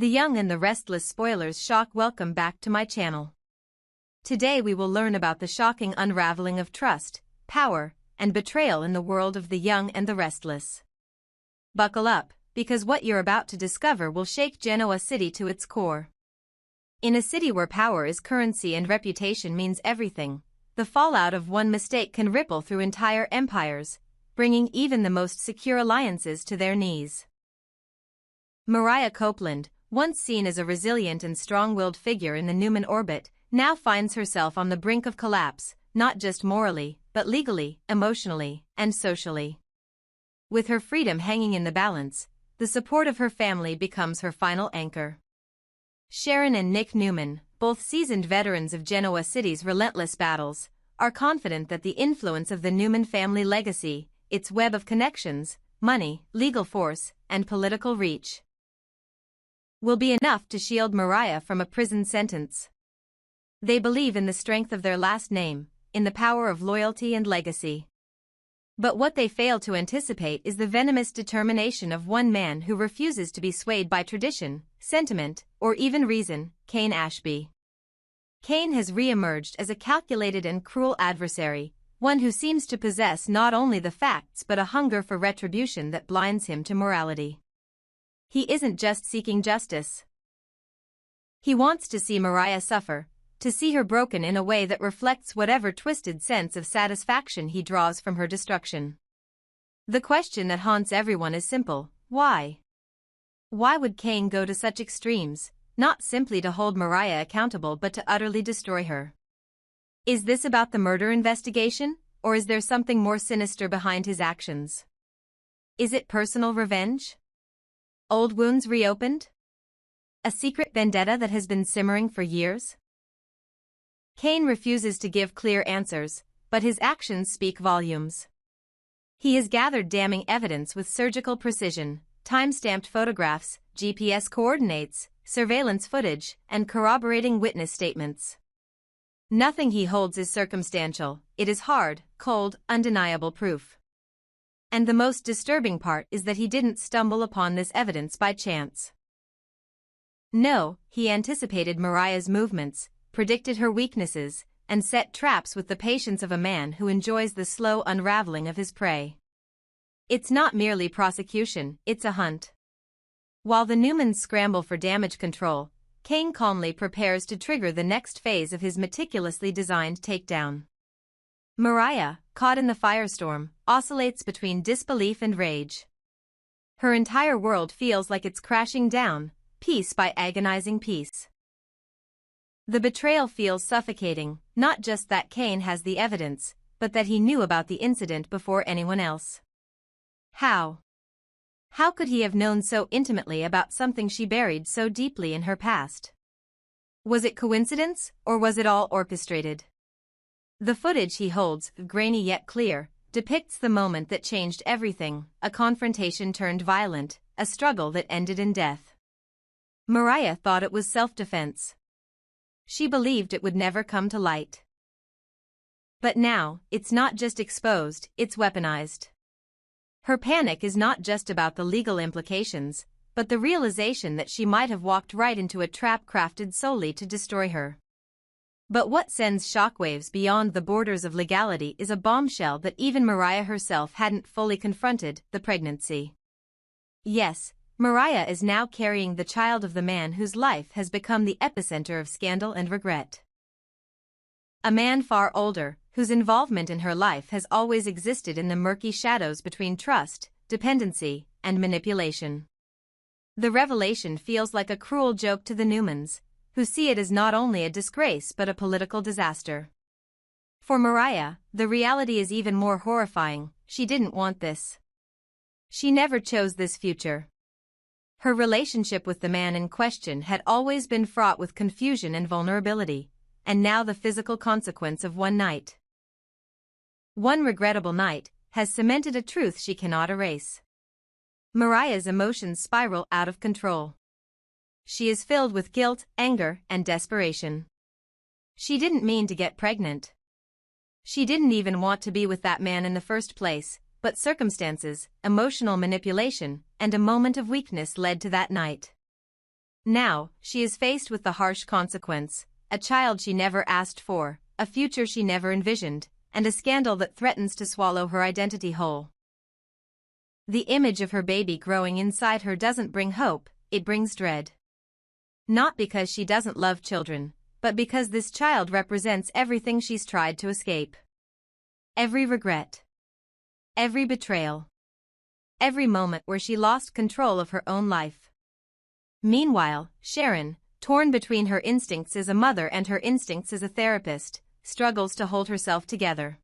The Young and the Restless Spoilers Shock. Welcome back to my channel. Today we will learn about the shocking unraveling of trust, power, and betrayal in the world of the young and the restless. Buckle up, because what you're about to discover will shake Genoa City to its core. In a city where power is currency and reputation means everything, the fallout of one mistake can ripple through entire empires, bringing even the most secure alliances to their knees. Mariah Copeland, once seen as a resilient and strong-willed figure in the Newman orbit, now finds herself on the brink of collapse, not just morally, but legally, emotionally, and socially. With her freedom hanging in the balance, the support of her family becomes her final anchor. Sharon and Nick Newman, both seasoned veterans of Genoa City's relentless battles, are confident that the influence of the Newman family legacy, its web of connections, money, legal force, and political reach, will be enough to shield Mariah from a prison sentence. They believe in the strength of their last name, in the power of loyalty and legacy. But what they fail to anticipate is the venomous determination of one man who refuses to be swayed by tradition, sentiment, or even reason, Kane Ashby. Kane has re-emerged as a calculated and cruel adversary, one who seems to possess not only the facts but a hunger for retribution that blinds him to morality. He isn't just seeking justice. He wants to see Mariah suffer, to see her broken in a way that reflects whatever twisted sense of satisfaction he draws from her destruction. The question that haunts everyone is simple: why? Why would Kane go to such extremes, not simply to hold Mariah accountable but to utterly destroy her? Is this about the murder investigation, or is there something more sinister behind his actions? Is it personal revenge? Old wounds reopened? A secret vendetta that has been simmering for years? Kane refuses to give clear answers, but his actions speak volumes. He has gathered damning evidence with surgical precision, time-stamped photographs, GPS coordinates, surveillance footage, and corroborating witness statements. Nothing he holds is circumstantial, it is hard, cold, undeniable proof. And the most disturbing part is that he didn't stumble upon this evidence by chance. No, he anticipated Mariah's movements, predicted her weaknesses, and set traps with the patience of a man who enjoys the slow unraveling of his prey. It's not merely prosecution, it's a hunt. While the Newmans scramble for damage control, Kane calmly prepares to trigger the next phase of his meticulously designed takedown. Mariah, caught in the firestorm, oscillates between disbelief and rage. Her entire world feels like it's crashing down, piece by agonizing piece. The betrayal feels suffocating, not just that Kane has the evidence, but that he knew about the incident before anyone else. How? How could he have known so intimately about something she buried so deeply in her past? Was it coincidence, or was it all orchestrated? The footage he holds, grainy yet clear, depicts the moment that changed everything, a confrontation turned violent, a struggle that ended in death. Mariah thought it was self-defense. She believed it would never come to light. But now, it's not just exposed, it's weaponized. Her panic is not just about the legal implications, but the realization that she might have walked right into a trap crafted solely to destroy her. But what sends shockwaves beyond the borders of legality is a bombshell that even Mariah herself hadn't fully confronted: the pregnancy. Yes, Mariah is now carrying the child of the man whose life has become the epicenter of scandal and regret. A man far older, whose involvement in her life has always existed in the murky shadows between trust, dependency, and manipulation. The revelation feels like a cruel joke to the Newmans, who see it as not only a disgrace but a political disaster. For Mariah, the reality is even more horrifying: she didn't want this. She never chose this future. Her relationship with the man in question had always been fraught with confusion and vulnerability, and now the physical consequence of one night, one regrettable night, has cemented a truth she cannot erase. Mariah's emotions spiral out of control. She is filled with guilt, anger, and desperation. She didn't mean to get pregnant. She didn't even want to be with that man in the first place, but circumstances, emotional manipulation, and a moment of weakness led to that night. Now, she is faced with the harsh consequence: a child she never asked for, a future she never envisioned, and a scandal that threatens to swallow her identity whole. The image of her baby growing inside her doesn't bring hope, it brings dread. Not because she doesn't love children, but because this child represents everything she's tried to escape. Every regret. Every betrayal. Every moment where she lost control of her own life. Meanwhile, Sharon, torn between her instincts as a mother and her instincts as a therapist, struggles to hold herself together.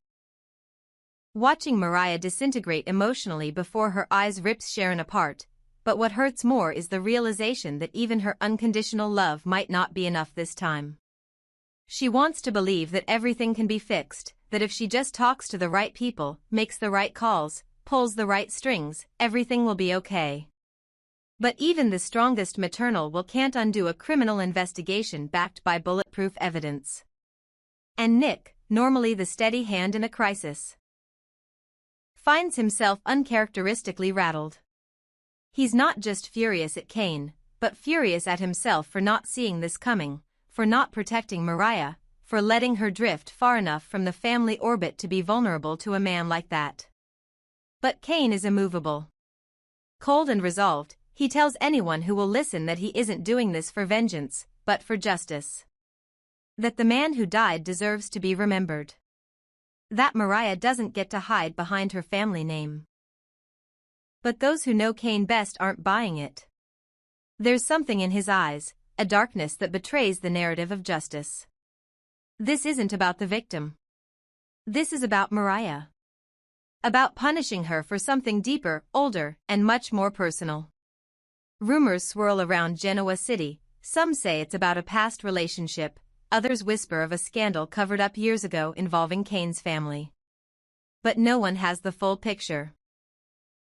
Watching Mariah disintegrate emotionally before her eyes rips Sharon apart, but what hurts more is the realization that even her unconditional love might not be enough this time. She wants to believe that everything can be fixed, that if she just talks to the right people, makes the right calls, pulls the right strings, everything will be okay. But even the strongest maternal will can't undo a criminal investigation backed by bulletproof evidence. And Nick, normally the steady hand in a crisis, finds himself uncharacteristically rattled. He's not just furious at Kane, but furious at himself for not seeing this coming, for not protecting Mariah, for letting her drift far enough from the family orbit to be vulnerable to a man like that. But Kane is immovable. Cold and resolved, he tells anyone who will listen that he isn't doing this for vengeance, but for justice. That the man who died deserves to be remembered. That Mariah doesn't get to hide behind her family name. But those who know Kane best aren't buying it. There's something in his eyes, a darkness that betrays the narrative of justice. This isn't about the victim. This is about Mariah. About punishing her for something deeper, older, and much more personal. Rumors swirl around Genoa City. Some say it's about a past relationship, others whisper of a scandal covered up years ago involving Kane's family. But no one has the full picture.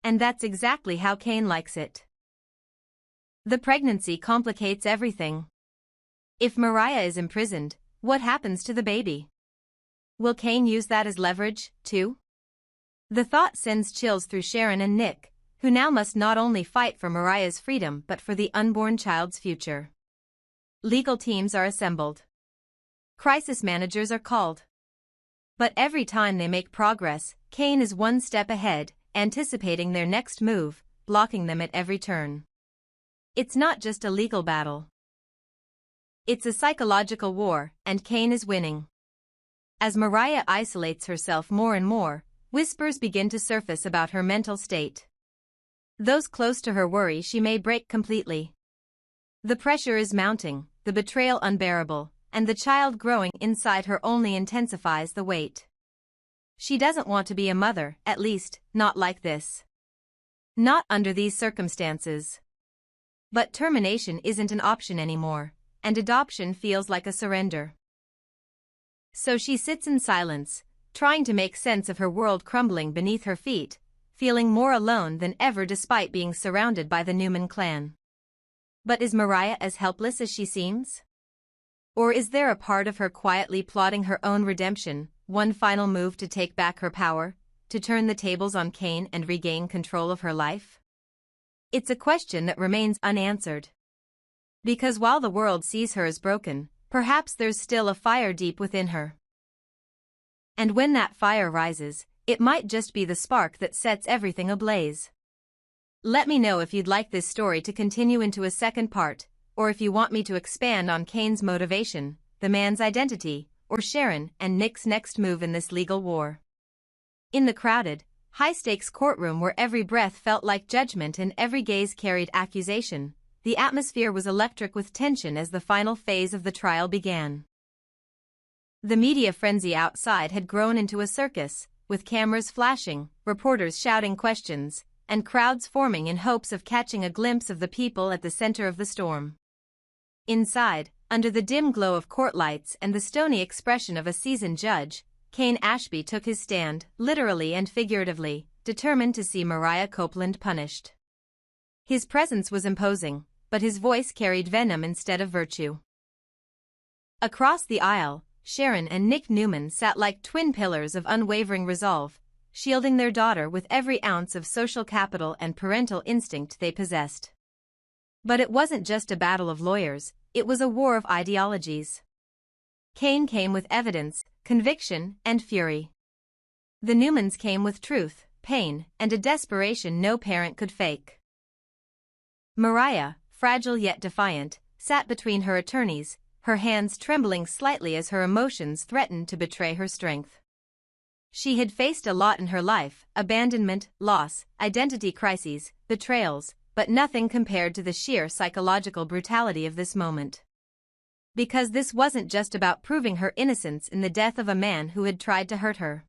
And that's exactly how Kane likes it. The pregnancy complicates everything. If Mariah is imprisoned, what happens to the baby? Will Kane use that as leverage, too? The thought sends chills through Sharon and Nick, who now must not only fight for Mariah's freedom but for the unborn child's future. Legal teams are assembled. Crisis managers are called. But every time they make progress, Kane is one step ahead, anticipating their next move, blocking them at every turn. It's not just a legal battle. It's a psychological war, and Kane is winning. As Mariah isolates herself more and more, whispers begin to surface about her mental state. Those close to her worry she may break completely. The pressure is mounting, the betrayal unbearable, and the child growing inside her only intensifies the weight. She doesn't want to be a mother, at least, not like this. Not under these circumstances. But termination isn't an option anymore, and adoption feels like a surrender. So she sits in silence, trying to make sense of her world crumbling beneath her feet, feeling more alone than ever despite being surrounded by the Newman clan. But is Mariah as helpless as she seems? Or is there a part of her quietly plotting her own redemption, one final move to take back her power, to turn the tables on Kane and regain control of her life? It's a question that remains unanswered. Because while the world sees her as broken, perhaps there's still a fire deep within her. And when that fire rises, it might just be the spark that sets everything ablaze. Let me know if you'd like this story to continue into a second part, or if you want me to expand on Kane's motivation, the man's identity, or Sharon and Nick's next move in this legal war. In the crowded, high-stakes courtroom where every breath felt like judgment and every gaze carried accusation, the atmosphere was electric with tension as the final phase of the trial began. The media frenzy outside had grown into a circus, with cameras flashing, reporters shouting questions, and crowds forming in hopes of catching a glimpse of the people at the center of the storm. Inside, under the dim glow of court lights and the stony expression of a seasoned judge, Kane Ashby took his stand, literally and figuratively, determined to see Mariah Copeland punished. His presence was imposing, but his voice carried venom instead of virtue. Across the aisle, Sharon and Nick Newman sat like twin pillars of unwavering resolve, shielding their daughter with every ounce of social capital and parental instinct they possessed. But it wasn't just a battle of lawyers, it was a war of ideologies. Cain came with evidence, conviction, and fury. The Newmans came with truth, pain, and a desperation no parent could fake. Mariah, fragile yet defiant, sat between her attorneys, her hands trembling slightly as her emotions threatened to betray her strength. She had faced a lot in her life: abandonment, loss, identity crises, betrayals, but nothing compared to the sheer psychological brutality of this moment. Because this wasn't just about proving her innocence in the death of a man who had tried to hurt her.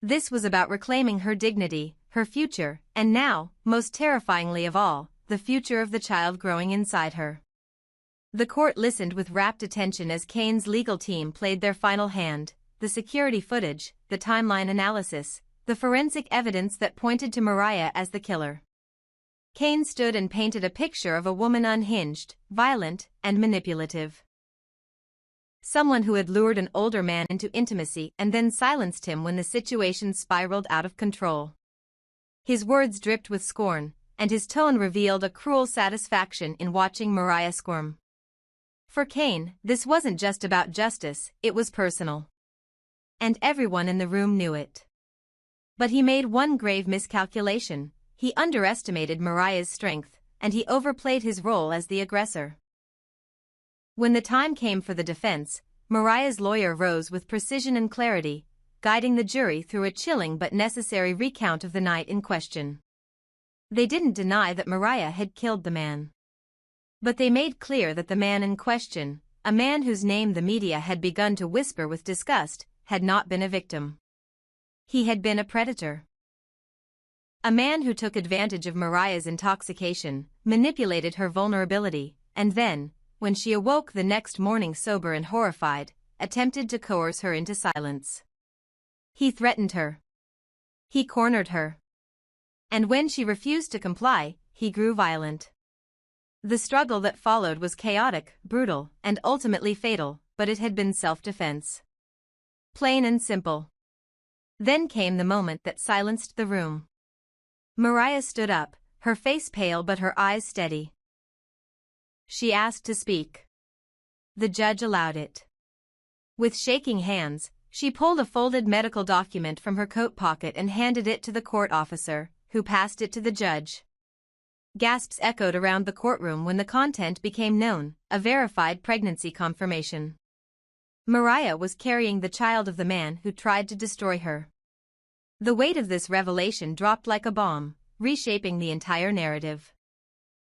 This was about reclaiming her dignity, her future, and now, most terrifyingly of all, the future of the child growing inside her. The court listened with rapt attention as Cain's legal team played their final hand: the security footage, the timeline analysis, the forensic evidence that pointed to Mariah as the killer. Cain stood and painted a picture of a woman unhinged, violent, and manipulative. Someone who had lured an older man into intimacy and then silenced him when the situation spiraled out of control. His words dripped with scorn, and his tone revealed a cruel satisfaction in watching Mariah squirm. For Cain, this wasn't just about justice, it was personal. And everyone in the room knew it. But he made one grave miscalculation: he underestimated Mariah's strength, and he overplayed his role as the aggressor. When the time came for the defense, Mariah's lawyer rose with precision and clarity, guiding the jury through a chilling but necessary recount of the night in question. They didn't deny that Mariah had killed the man. But they made clear that the man in question, a man whose name the media had begun to whisper with disgust, had not been a victim. He had been a predator. A man who took advantage of Mariah's intoxication, manipulated her vulnerability, and then, when she awoke the next morning sober and horrified, attempted to coerce her into silence. He threatened her. He cornered her. And when she refused to comply, he grew violent. The struggle that followed was chaotic, brutal, and ultimately fatal, but it had been self-defense. Plain and simple. Then came the moment that silenced the room. Mariah stood up, her face pale but her eyes steady. She asked to speak. The judge allowed it. With shaking hands, she pulled a folded medical document from her coat pocket and handed it to the court officer, who passed it to the judge. Gasps echoed around the courtroom when the content became known: a verified pregnancy confirmation. Mariah was carrying the child of the man who tried to destroy her. The weight of this revelation dropped like a bomb, reshaping the entire narrative.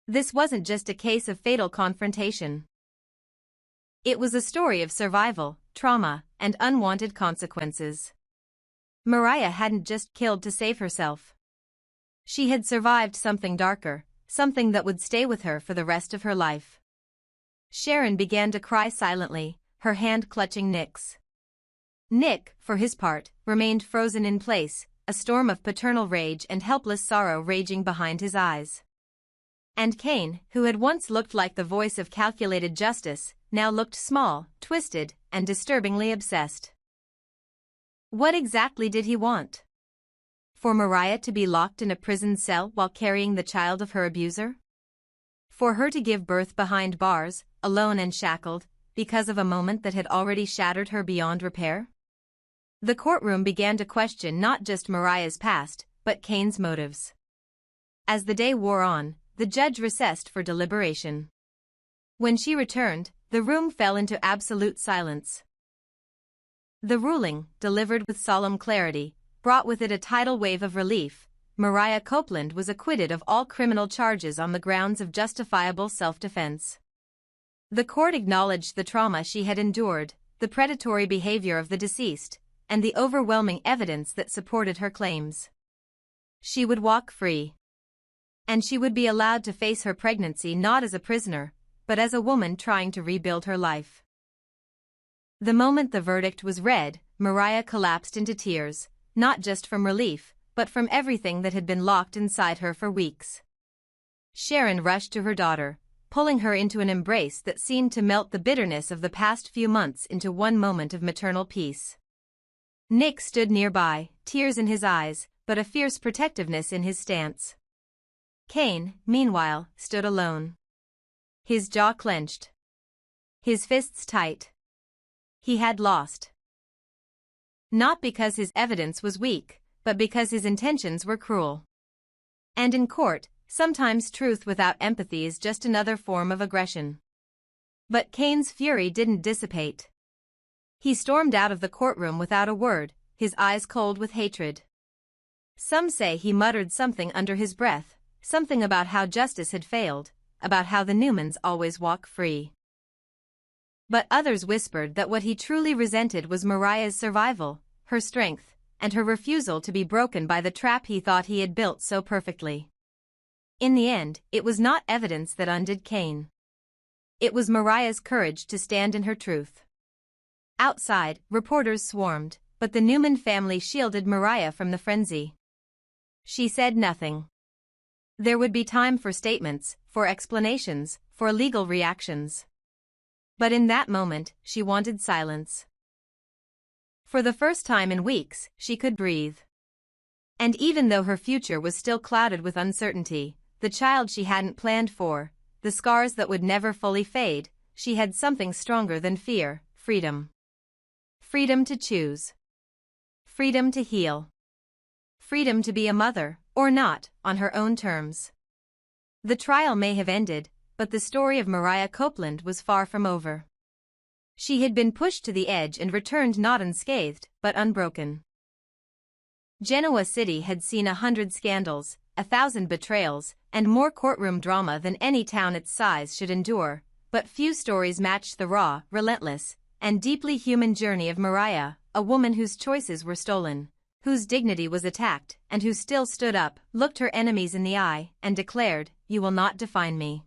This wasn't just a case of fatal confrontation. It was a story of survival, trauma, and unwanted consequences. Mariah hadn't just killed to save herself. She had survived something darker, something that would stay with her for the rest of her life. Sharon began to cry silently, her hand clutching Nick's. Nick, for his part, remained frozen in place, a storm of paternal rage and helpless sorrow raging behind his eyes. And Cain, who had once looked like the voice of calculated justice, now looked small, twisted, and disturbingly obsessed. What exactly did he want? For Mariah to be locked in a prison cell while carrying the child of her abuser? For her to give birth behind bars, alone and shackled, because of a moment that had already shattered her beyond repair? The courtroom began to question not just Mariah's past, but Cain's motives. As the day wore on, the judge recessed for deliberation. When she returned, the room fell into absolute silence. The ruling, delivered with solemn clarity, brought with it a tidal wave of relief. Mariah Copeland was acquitted of all criminal charges on the grounds of justifiable self-defense. The court acknowledged the trauma she had endured, the predatory behavior of the deceased, and the overwhelming evidence that supported her claims. She would walk free. And she would be allowed to face her pregnancy not as a prisoner, but as a woman trying to rebuild her life. The moment the verdict was read, Mariah collapsed into tears, not just from relief, but from everything that had been locked inside her for weeks. Sharon rushed to her daughter, pulling her into an embrace that seemed to melt the bitterness of the past few months into one moment of maternal peace. Nick stood nearby, tears in his eyes, but a fierce protectiveness in his stance. Cain, meanwhile, stood alone. His jaw clenched. His fists tight. He had lost. Not because his evidence was weak, but because his intentions were cruel. And in court, sometimes truth without empathy is just another form of aggression. But Cain's fury didn't dissipate. He stormed out of the courtroom without a word, his eyes cold with hatred. Some say he muttered something under his breath, something about how justice had failed, about how the Newmans always walk free. But others whispered that what he truly resented was Mariah's survival, her strength, and her refusal to be broken by the trap he thought he had built so perfectly. In the end, it was not evidence that undid Cain. It was Mariah's courage to stand in her truth. Outside, reporters swarmed, but the Newman family shielded Mariah from the frenzy. She said nothing. There would be time for statements, for explanations, for legal reactions. But in that moment, she wanted silence. For the first time in weeks, she could breathe. And even though her future was still clouded with uncertainty, the child she hadn't planned for, the scars that would never fully fade, she had something stronger than fear: freedom. Freedom to choose. Freedom to heal. Freedom to be a mother, or not, on her own terms. The trial may have ended, but the story of Mariah Copeland was far from over. She had been pushed to the edge and returned not unscathed, but unbroken. Genoa City had seen 100 scandals, 1,000 betrayals, and more courtroom drama than any town its size should endure, but few stories matched the raw, relentless, and deeply human journey of Mariah, a woman whose choices were stolen, whose dignity was attacked, and who still stood up, looked her enemies in the eye, and declared, "You will not define me."